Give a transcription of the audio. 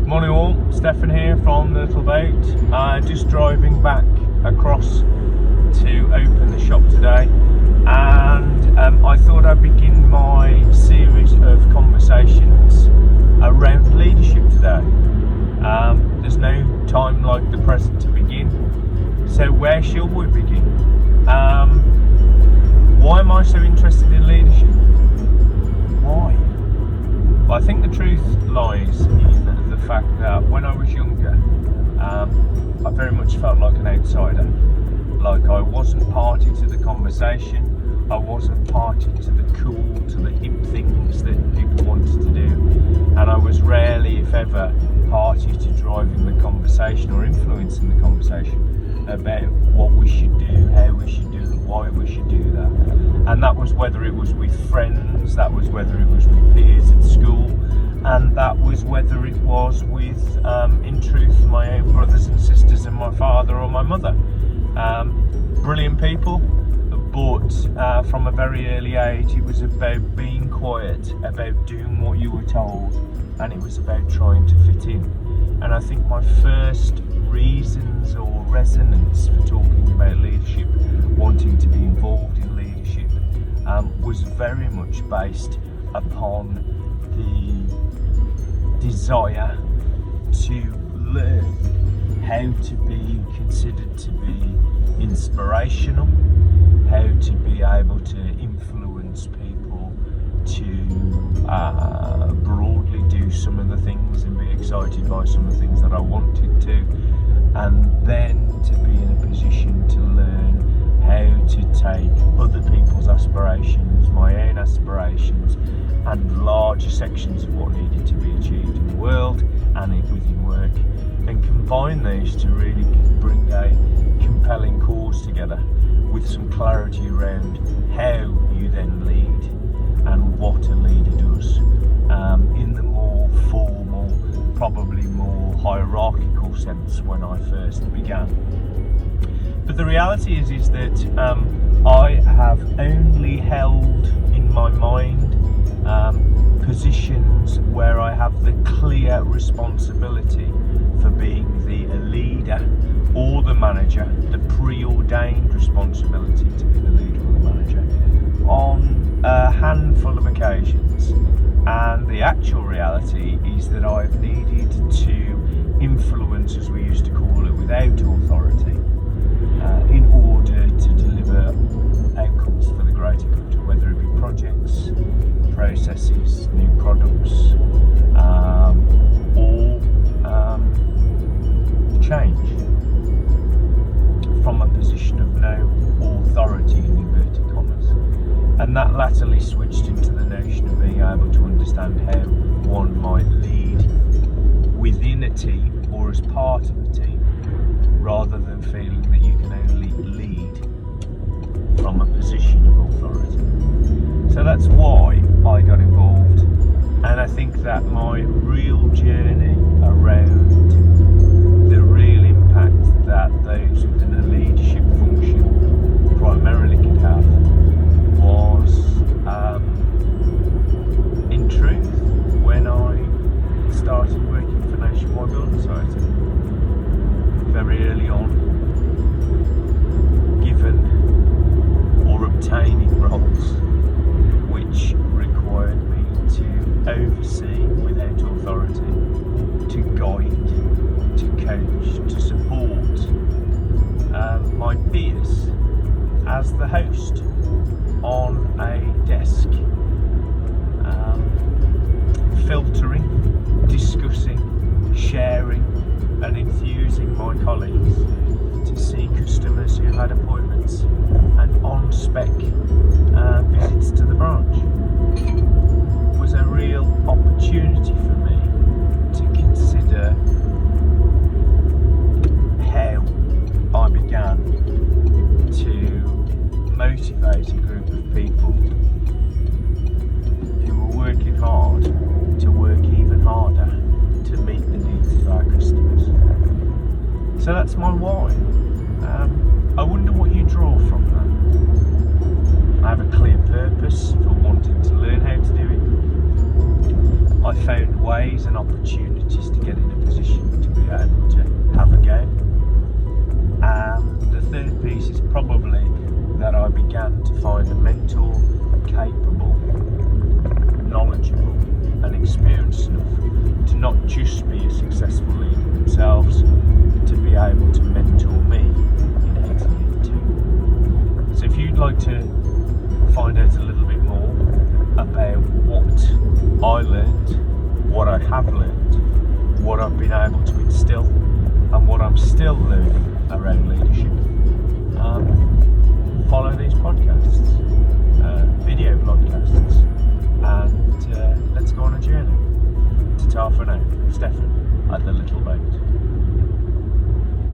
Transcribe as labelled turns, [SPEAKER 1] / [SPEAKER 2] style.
[SPEAKER 1] Morning all, Stefan here from the little boat. Just driving back across to open the shop today, and I thought I'd begin my series of conversations around leadership today. There's no time like the present to begin, so where shall we begin? Why am I so interested in leadership? Why? Well, I think the truth lies in the fact that when I was younger, I very much felt like an outsider. Like I wasn't party to the conversation, I wasn't party to the cool, to the hip things that people wanted to do, and I was rarely, if ever, party to driving the conversation or influencing the conversation about what we should do, how we should do it, why we should do that. And that was whether it was with friends, that was whether it was with peers at school, and that was whether it was with, in truth, my own brothers and sisters and my father or my mother. Brilliant people, but from a very early age it was about being quiet, about doing what you were told, and it was about trying to fit in. And I think my first reasons or resonance for talking about leadership, wanting to be involved in leadership, was very much based upon the desire to learn how to be considered to be inspirational, how to be able to influence people to broadly do some of the things and be excited by some of the things that I wanted to, and then to be in a position to learn how to take other people's aspirations, my own aspirations, and larger sections of what needed to be achieved in the world and within work, and combine these to really bring a compelling cause together with some clarity around how you then lead and what a leader does in the more formal, probably more hierarchical sense when I first began. But the reality is that I have only held in my mind positions where I have the clear responsibility for being the leader or the manager, the preordained responsibility to be the leader or the manager, on a handful of occasions. And the actual reality is that I've needed to influence, as we used to call it, without authority, in order to deliver outcomes for the greater good, whether it be projects, processes, new products, or change from a position of no authority in inverted commas. And that latterly switched into the notion of being able to understand how one might lead within a team or as part of a team, rather than feeling that you can only lead from a position of authority. So that's why I got involved, and I think that my real journey around the real impact that those within a leadership function primarily could have was, in truth, when I started working for Nationwide Building Society. Very early on, given or obtaining roles which required me to oversee without authority, to guide, to coach, to support my peers as the host on a desk, filtering, discussing, sharing and enthusing my colleagues to see customers who had appointments and on-spec visits to the branch. Was a real opportunity for me to consider how I began to motivate a group of people who were working hard to work even harder to meet the needs of our customers. So that's my why. I wonder what you draw from that. I have a clear purpose for wanting to learn how to do it. I found ways and opportunities to get in a not just be a successful leader themselves, to be able to mentor me in how to lead too. So if you'd like to find out a little bit more about what I learned, what I have learned, what I've been able to instill, and what I'm still learning around leadership, follow these podcasts, video podcasts, and let's go on a journey. Ta-ta for now, Stefan at the Little Boat.